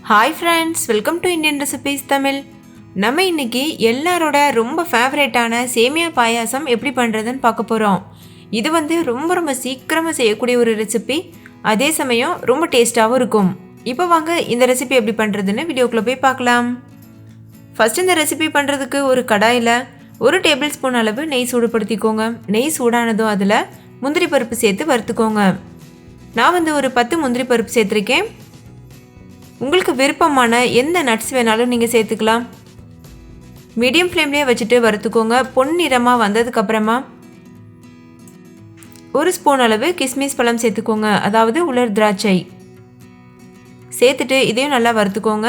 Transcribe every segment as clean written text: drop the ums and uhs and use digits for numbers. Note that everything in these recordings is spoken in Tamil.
Hi friends, welcome to Indian Recipes Tamil. நம்ம இன்னைக்கு எல்லாரோட ரொம்ப ஃபேவரட்டான சேமியா பாயாசம் எப்படி பண்ணுறதுன்னு பார்க்க போகிறோம். இது ரொம்ப சீக்கிரமாக செய்யக்கூடிய ஒரு ரெசிபி, அதே சமயம் ரொம்ப டேஸ்ட்டாகவும் இருக்கும். இப்போ வாங்க இந்த ரெசிபி எப்படி பண்ணுறதுன்னு வீடியோக்குள்ளே போய் பார்க்கலாம். ஃபஸ்ட் இந்த ரெசிபி பண்ணுறதுக்கு ஒரு கடாயில் 1 டேபிள் ஸ்பூன் அளவு நெய் சூடுபடுத்திக்கோங்க. நெய் சூடானதும் அதில் முந்திரி பருப்பு சேர்த்து வறுத்துக்கோங்க. நான் ஒரு 10 முந்திரி பருப்பு சேர்த்துருக்கேன். உங்களுக்கு விருப்பமான எந்த நட்ஸ் வேணாலும் நீங்கள் சேர்த்துக்கலாம். மீடியம் ஃப்ளேம்லேயே வச்சுட்டு வறுத்துக்கோங்க. பொன்னிறமாக வந்ததுக்கப்புறமா 1 ஸ்பூன் அளவு கிஸ்மிஸ் பழம் சேர்த்துக்கோங்க, அதாவது உலர் திராட்சை சேர்த்துட்டு இதையும் நல்லா வறுத்துக்கோங்க.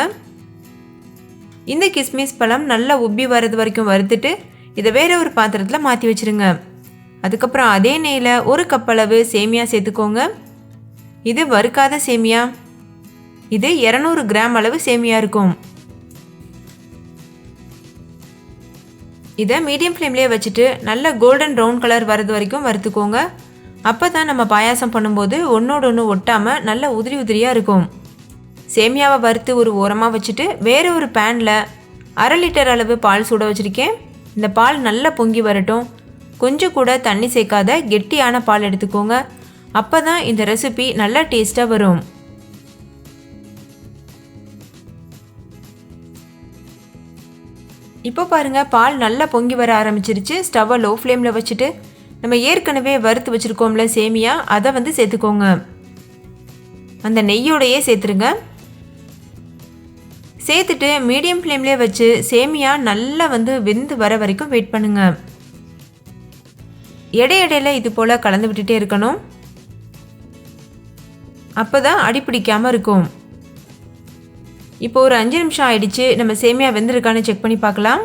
இந்த கிஸ்மிஸ் பழம் நல்லா உப்பி வர்றது வரைக்கும் வறுத்துட்டு இதை வேற ஒரு பாத்திரத்தில் மாற்றி வச்சுருங்க. அதுக்கப்புறம் அதே நெய்யில் 1 கப் அளவு சேமியா சேர்த்துக்கோங்க. இது வறுக்காத சேமியா. இது 200 கிராம் அளவு சேமியா இருக்கும். இதை மீடியம் ஃப்ளேம்லேயே வச்சுட்டு நல்ல கோல்டன் ப்ரௌன் கலர் வரது வரைக்கும் வறுத்துக்கோங்க. அப்போ தான் நம்ம பாயாசம் பண்ணும்போது ஒன்றோடு ஒன்று ஒட்டாமல் நல்ல உதிரி உதிரியாக இருக்கும். சேமியாவை வறுத்து ஒரு ஓரமாக வச்சுட்டு வேறு ஒரு பேனில் 1/2 லிட்டர் அளவு பால் சூட வச்சுருக்கேன். இந்த பால் நல்லா பொங்கி வரட்டும். கொஞ்சம் கூட தண்ணி சேர்க்காத கெட்டியான பால் எடுத்துக்கோங்க. அப்போ தான் இந்த ரெசிபி நல்லா டேஸ்ட்டாக வரும். இப்போ பாருங்கள், பால் நல்லா பொங்கி வர ஆரம்பிச்சிருச்சு. ஸ்டவ்வை லோ ஃப்ளேமில் வச்சுட்டு நம்ம ஏற்கனவே வறுத்து வச்சுருக்கோம்ல சேமியா, அதை சேர்த்துக்கோங்க. அந்த நெய்யோடையே சேர்த்துருங்க. சேர்த்துட்டு மீடியம் ஃப்ளேம்லேயே வச்சு சேமியா நல்லா வெந்து வர வரைக்கும் வெயிட் பண்ணுங்க. இடையிடையில் இது போல் கலந்து விட்டுட்டே இருக்கணும். அப்போ தான் அடி பிடிக்காமல் இருக்கும். இப்போ ஒரு 5 நிமிஷம் ஆயிடுச்சு. நம்ம சேமியா வெந்திருக்கான்னு செக் பண்ணி பார்க்கலாம்.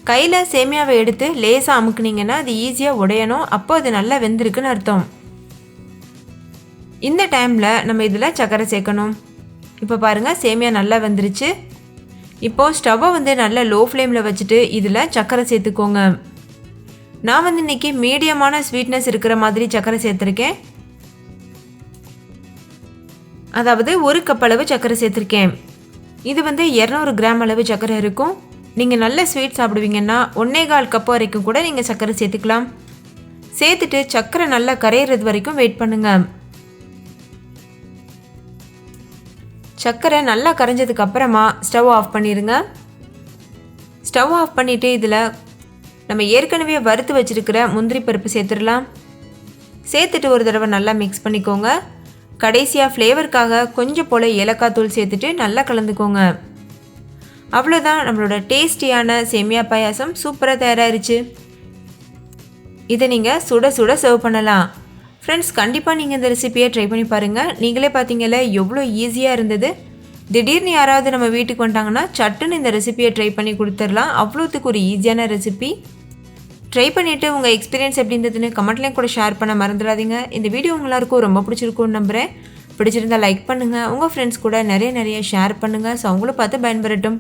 கையில் சேமியாவை எடுத்து லேசாக அமுக்குனீங்கன்னா அது ஈஸியாக உடையணும். அப்போ அது நல்லா வெந்திருக்குன்னு அர்த்தம். இந்த டைமில் நம்ம இதில் சர்க்கரை சேர்க்கணும். இப்போ பாருங்கள், சேமியா நல்லா வெந்துருச்சு. இப்போது ஸ்டவ்வை நல்லா லோ ஃப்ளேமில் வச்சுட்டு இதில் சர்க்கரை சேர்த்துக்கோங்க. நான் இன்றைக்கி மீடியமான ஸ்வீட்னஸ் இருக்கிற மாதிரி சர்க்கரை சேர்த்துருக்கேன். அதாவது 1 கப் அளவு சர்க்கரை சேர்த்துருக்கேன். இது 200 கிராம் அளவு சர்க்கரை இருக்கும். நீங்கள் நல்ல ஸ்வீட் சாப்பிடுவீங்கன்னா 1.25 கப் வரைக்கும் கூட நீங்கள் சர்க்கரை சேர்த்துக்கலாம். சேர்த்துட்டு சர்க்கரை நல்லா கரையிறது வரைக்கும் வெயிட் பண்ணுங்க. சர்க்கரை நல்லா கரைஞ்சதுக்கு அப்புறமா ஸ்டவ் ஆஃப் பண்ணிடுங்க. ஸ்டவ் ஆஃப் பண்ணிவிட்டு இதில் நம்ம ஏற்கனவே வறுத்து வச்சுருக்கிற முந்திரி பருப்பு சேர்த்துடலாம். சேர்த்துட்டு ஒரு தடவை நல்லா மிக்ஸ் பண்ணிக்கோங்க. கடைசியாக ஃப்ளேவருக்காக கொஞ்சம் போல் ஏலக்காய் தூள் சேர்த்துட்டு நல்லா கலந்துக்கோங்க. அவ்வளோதான், நம்மளோட டேஸ்டியான சேமியா பாயாசம் சூப்பராக தயாராகிருச்சு. இதை நீங்கள் சுட சுட சர்வ் பண்ணலாம். ஃப்ரெண்ட்ஸ், கண்டிப்பாக நீங்கள் இந்த ரெசிபியை ட்ரை பண்ணி பாருங்கள். நீங்களே பார்த்தீங்கல்ல எவ்வளோ ஈஸியாக இருந்தது. திடீர்னு யாராவது நம்ம வீட்டுக்கு வந்துட்டாங்கன்னா சட்டுன்னு இந்த ரெசிபியை ட்ரை பண்ணி கொடுத்துடலாம். அவ்வளோத்துக்கு ஒரு ஈஸியான ரெசிபி. ட்ரை பண்ணிவிட்டு உங்கள் எக்ஸ்பீரியன்ஸ் எப்படி இருந்ததுன்னு கமெண்ட்லேயும் கூட ஷேர் பண்ண மறந்துடாதீங்க. இந்த வீடியோ எல்லாருக்கும் ரொம்ப பிடிச்சிருக்கும்னு நம்புகிறேன். பிடிச்சிருந்தால் லைக் பண்ணுங்கள். உங்கள் ஃப்ரெண்ட்ஸ் கூட நிறைய ஷேர் பண்ணுங்கள். ஸோ அவங்களும் பார்த்து பயன்பெறட்டும்.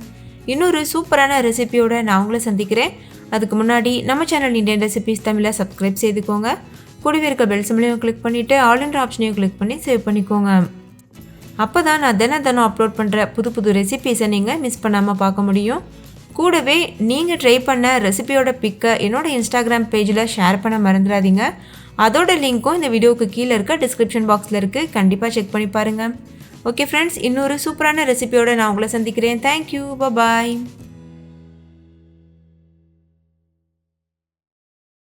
இன்னொரு சூப்பரான ரெசிபியோட நான் உங்களை சந்திக்கிறேன். அதுக்கு முன்னாடி நம்ம சேனல் இந்தியன் ரெசிபிஸ் தமிழை சப்ஸ்கிரைப் செய்துக்கோங்க. கூடவே இருக்க பெல் சிம்பளையும் கிளிக் பண்ணிவிட்டு ஆல் என்ற ஆப்ஷனையும் கிளிக் பண்ணி சேவ் பண்ணிக்கோங்க. அப்போ தான் நான் தினம் அப்லோட் பண்ணுற புது ரெசிபீஸை நீங்கள் மிஸ் பண்ணாமல் பார்க்க முடியும். கூடவே நீங்கள் ட்ரை பண்ண ரெசிபியோட பிக்கை என்னோடய இன்ஸ்டாகிராம் பேஜில் ஷேர் பண்ண மறந்துடாதீங்க. அதோட லிங்க்கும் இந்த வீடியோவுக்கு கீழே இருக்க டிஸ்கிரிப்ஷன் பாக்ஸில் இருக்குது. கண்டிப்பாக செக் பண்ணி பாருங்கள். ஓகே ஃப்ரெண்ட்ஸ், இன்னொரு சூப்பரான ரெசிபியோட நான் உங்களை சந்திக்கிறேன். தேங்க்யூ, பாய்.